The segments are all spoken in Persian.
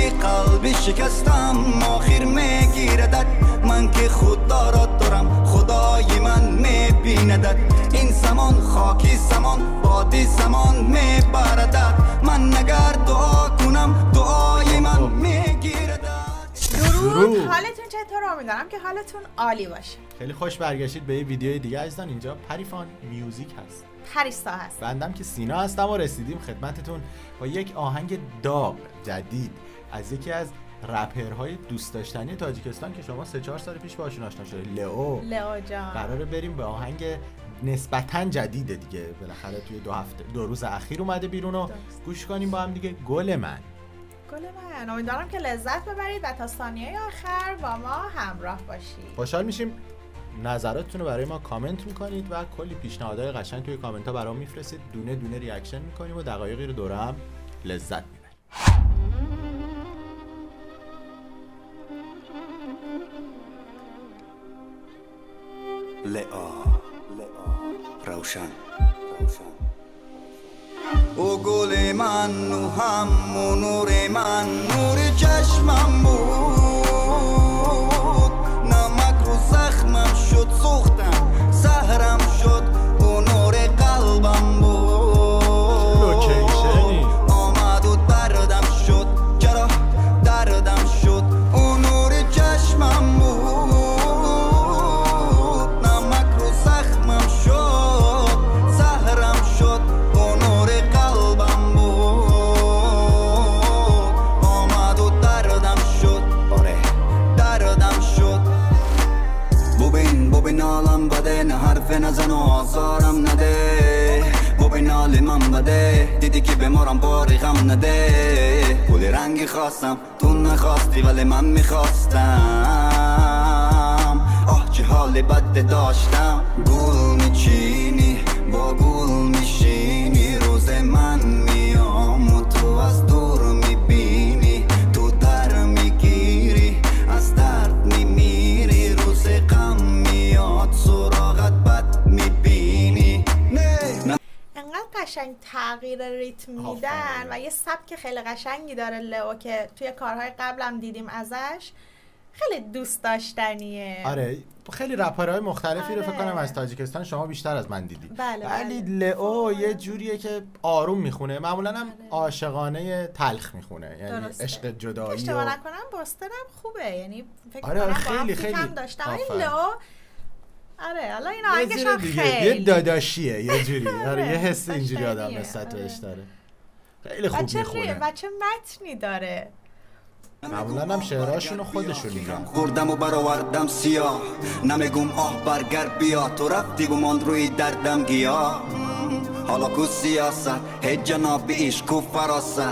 ولی قلبی شکستم آخر میگیردد من که خدا دارم خدای من میبیندد این زمان خاکی زمان بادی زمان میبردد من نگر دعا کنم دعای من میگیردد. درود، حالتون چطور؟ امیدوارم که حالتون عالی باشه. خیلی خوش برگشتید به یه ویدیوی دیگه عزیزان. اینجا پریفان میوزیک هست، پریسا هست، بندم که سینا هستم و رسیدیم خدمتتون با یک آهنگ داغ جدید از یکی از رپرهای دوست داشتنی تاجیکستان که شما 3-4 سال پیش باشون آشنا شدید، لئو جان. قراره بریم به آهنگ نسبتاً جدیده دیگه، بالاخره توی 2 روز اخیر اومده بیرون و گوش کنیم با هم دیگه. گل من. امیدوارم که لذت ببرید و تا ثانیه آخر با ما همراه باشید. خوشحال میشیم نظراتتون رو برای ما کامنت میکنید و کلی پیشنهادهای قشنگ توی کامنت ها برام میفرستید، دونه دونه ریاکشن میکنیم و دقایقی رو دور هم لذت میبریم. لئو روشن او گل من و همون نور من نور چشمم بود نمک رو زخمم شد سوختم زهرم شد او نور قلبم بود لوکیشنی آمد و دردم شد چرا دردم شد او نور چشمم بود نمک رو زخمم شد زهرم شد او نور قلبم بود آمد و دردم شد آره دردم شد ببین حالم بده نه حرف نزن و آزارم نده ببین حال من بده دیدی که بمارم باری غم نده گل رنگی خواستم تو نخواستی ولی من میخواستم آه چه حال بد داشتم گل میچینی با گل میشینی روز من میام و تو از دور میبینی تو در میگیری از درد میمیری روز غم میاد سراغت بد میبینی انقدر قشنگ تغییر ریتم میدن و یه سبک خیلی قشنگی داره لئو که توی کارهای قبلم دیدیم ازش، خیلی دوست داشتنیه. آره خیلی رپرهای مختلفی رو فکر کنم از تاجیکستان شما بیشتر از من دیدی. ولی لئو یه جوریه که آروم میخونه، معمولا هم عاشقانه تلخ میخونه، یعنی عشق جدایی. اشتباه نکنم باستنم خوبه، یعنی فکر آره کنم خیلی کم داشتم. این لئو آره حالا این آهنگش هم خیلی یه داداشیه یه جوری. آره یه حس اینجوری آدم نسبت بهش داره. خیلی خوب میخونه. بچه متنی داره. معمولا هم شعرهاشونو خودشون میگن. خوردم و برآوردم سیاه نمیگم آه برگر بیا تو رفتی گمان روی دردم گیا حالا کو سیاست هیچ جناب عشق و فراست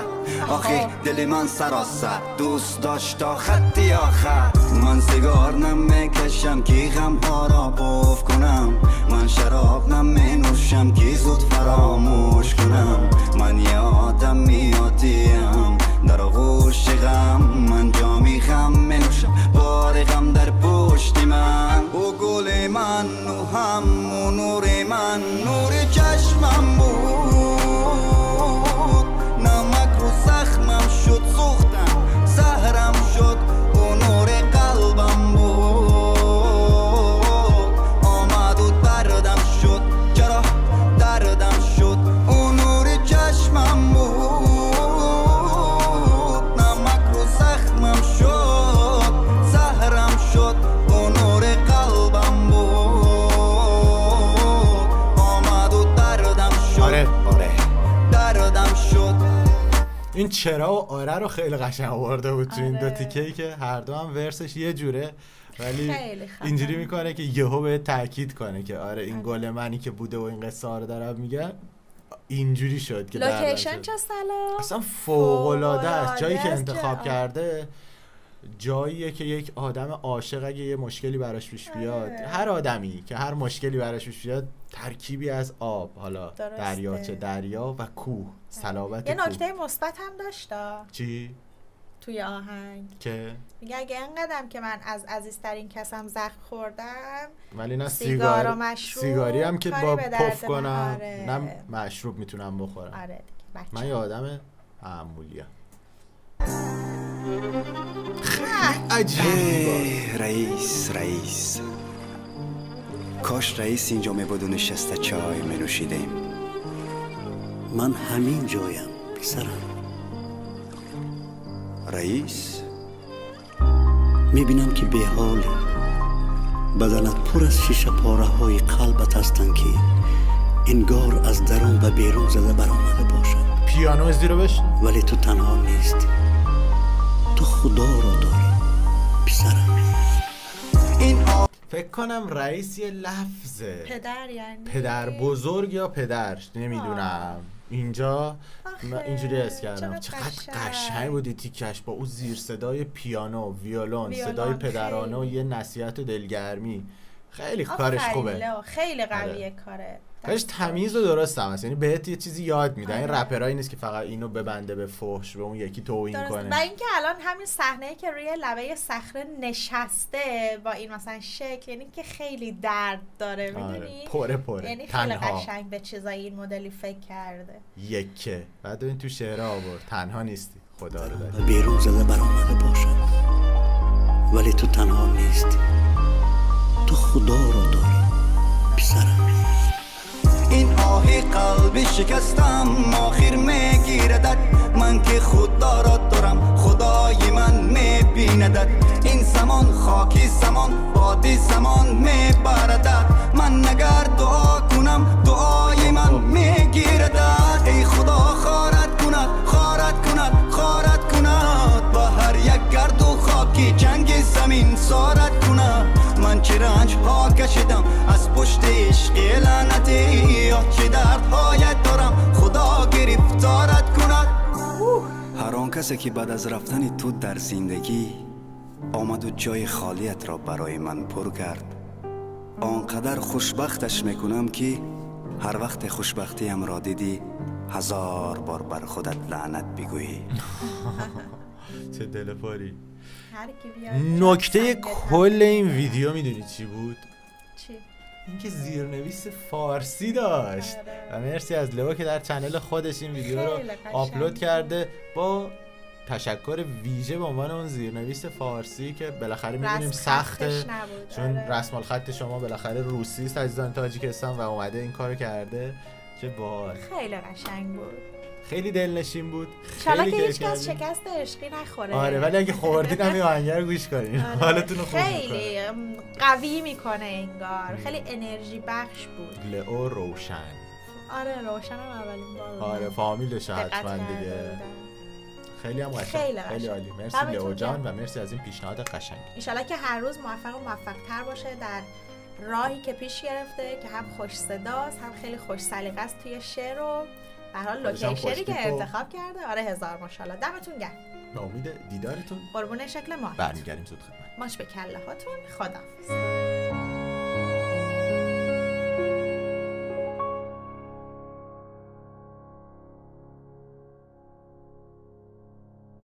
آخه دل من سراسر دوست داشت تا خطی آخر من سیگار نمیکشم که غم ها را بوف کنم من شراب نمینوشم که زود فراموش کنم من یادم میادیم در آغوش غم من جامی غم منوشم بار غم در پشت من او گل من و همون نور من نور چشمم بود نمک رو زخمم شد سوختم زهرم شد او نور قلبم بود آمد و دردم شد چرا دردم شد او نور چشمم بود این چرا و آره رو خیلی قشنگ آورده بود تو این دو تیکه‌ای که هر دو هم ورسش یه جوره ولی اینجوری میکنه که یهو به تاکید کنه که آره این گل منی که بوده و این قصه ها رو دارم میگم اینجوری شد که لوکیشن چه سلام اصلا فوق‌العاده است. جایی که انتخاب کرده جاییه که یک آدم عاشق اگه یه مشکلی براش پیش بیاد، هر آدمی که هر مشکلی براش پیش بیاد، ترکیبی از آب، حالا دریاچه، دریا و کوه، صلابت یه کوه. نکته مثبت هم داشتا. چی؟ توی آهنگ که میگه اگه اینقدرم که من از عزیزترین کسم زخم خوردم ولی نه سیگار و مشروب سیگاری هم که با پف کنم آره. نه مشروب میتونم بخورم. آره من یه آدم معمولیم. عجیب. رئیس کاش رئیس اینجا می بود و نشسته چای می نوشیدیم. من همین جایم پسرم. رئیس میبینم که به حالی، بدنت پر از شیشه پاره های قلبت هستن که انگار از درون و بیرون زده برآمده باشد. پیانو زیرو بشن. ولی تو تنها نیستی، تو خدا را داری پسرم. فکر کنم رئیس یه لفظه، پدر یعنی پدر بزرگ یا پدرش نمیدونم. اینجا من اینجوری حس کردم. چقدر قشنگ بودی تیکش با اون زیر صدای پیانو، ویولون، صدای پدرانه و یه نصیحت و دلگرمی. خیلی کارش خوبه، خیلی قویه کاره. کارش تمیز و درست هم هست، یعنی بهت یه چیزی یاد میده. این رپرایی نیست که فقط اینو ببنده به فحش، به اون یکی توهین کنه. و اینکه الان همین صحنه‌ای که روی لبه صخره نشسته با این مثلا شکل، یعنی که خیلی درد داره، میدونی؟ پره یعنی خیلی قشنگ به چیزای این مدلی فکر کرده. یکه بعد این تو شعر آورد تنها نیستی، خدا رو داری. بیرون زده برآمده باشد، ولی تو تنها نیستی، تو خدا رو داری پسرم. این آهی قلبی شکستم آخر میگیردد، من که خدا را دارم خدای من میبیندد. این زمان خاکی زمان بادی زمان میبردد، من نگر دعا کنم دعای من میگیردد. ای خدا خارت کند با هر یک گرد و خاکی جنگ زمین سارت کند. من چه رنج ها کشیدم از پشت عشق لعنتی، چه دردهایت دارم خدا گرفتارت کند. هر آن کسی که بعد از رفتن تو در زندگی آمد و جای خالیت را برای من پر کرد، آنقدر خوشبختش میکنم که هر وقت خوشبختیم را دیدی 1000 بار بر خودت لعنت بگویی. چه دلپاری. نکته کل این ویدیو میدونی چی بود؟ چی؟ اینکه زیرنویس فارسی داشت. و مرسی از لئو که در چنل خودش این ویدیو رو آپلود کرده با تشکر ویژه به عنوان اون زیرنویس فارسی که بالاخره میدونیم سخته، چون رسم الخط شما بالاخره روسی است عزیزان تاجیکستان و اومده این کارو کرده. چه باحال، خیلی قشنگ بود، خیلی دلنشین بود. انشالله که هیچ کس شکست عشقی نخوره. آره ولی اگه خوردین هم این آهنگ رو گوش کنین، حالتون رو خوب میکنه. خیلی قوی میکنه انگار، خیلی انرژی بخش بود. لئو روشن. آره روشن هم اولین بار. آره فامیلش حتما دیگه. خیلی هم قشنگ، خیلی عالی. مرسی لئو جان و مرسی از این پیشنهاد قشنگ. انشالله که هر روز موفق و موفق‌تر باشه در راهی که پیش گرفته که هم خوش صداست هم خیلی خوش سلیقه است توی شعر و به هر حال لوکیشنی که انتخاب کرده. آره 1000 ماشاءالله. دمتون گرم. به امید دیدارتون قربون شکل ما برمیگردیم زود خدمت. ماچ به کله هاتون. خداحافظ.